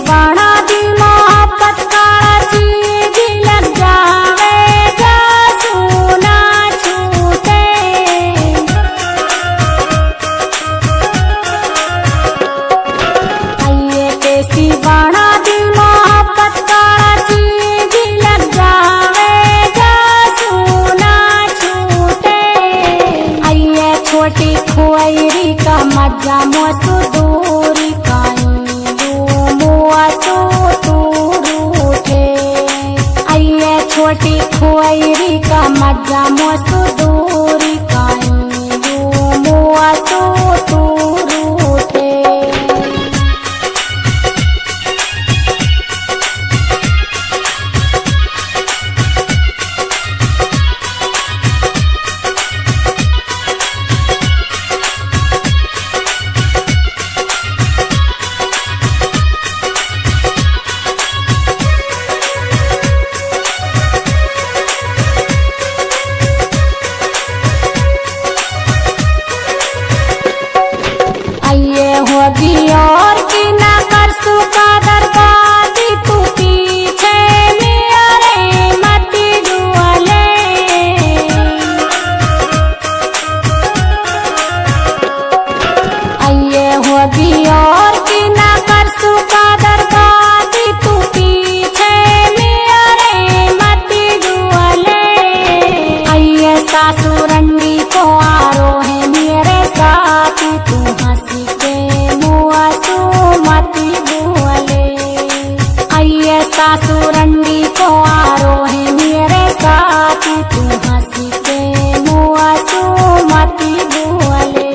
बाणा दी मोहब्बत काची लग जावे जा सुना छूटे। आइए कैसी बाणा दी मोहब्बत काची लग जावे जा सुना छूटे। आइए छोटी खुआरी का मजा मोसू दूरी काई छोटी खुआरी का मजा मोसू दूरी काई मुआ तो रूठे। होगी और की ना कर सुकादर बाती तू पीछे मेरे मती दुआले। आइए होगी और की ना कर सुकादर बाती तू पीछे मेरे मती दुआले। आइए सासुरंडी को आरो है मेरे साथ तू हंसी सासुरंडी को आरो है मेरे साथ तू हंसी के मुआ सो मती बोले।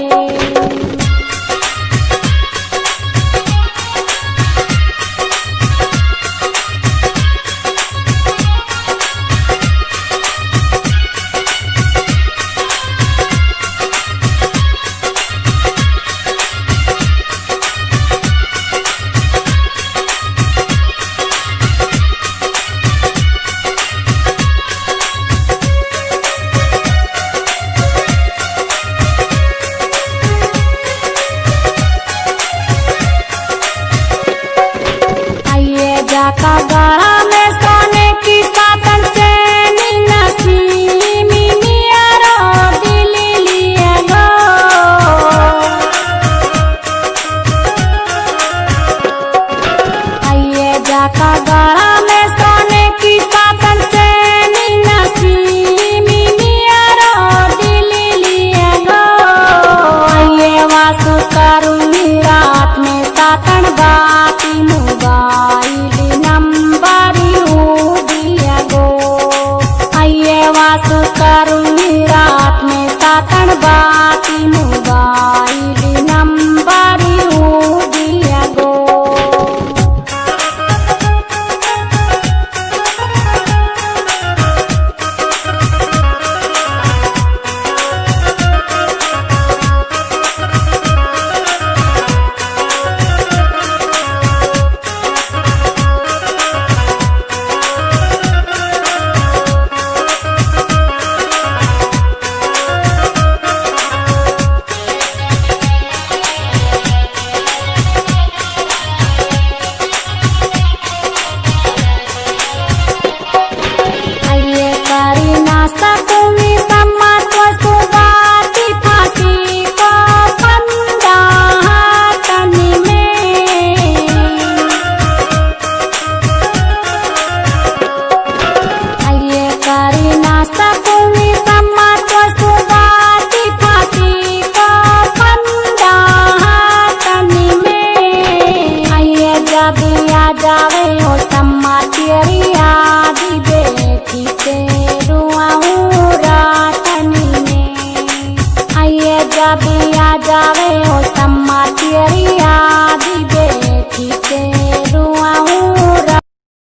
का गाड़ा में सोने की सातन चैनी नसीमी मियारो दिली लिया गो। आइए जाका गाड़ा में सोने की सातन चैनी नसीमी मियारो दिली लिया गो। आइए वासु करूंगी रात में सातन बाती मोबाइल वासु करूंगी रात में सातन बाती मुगा।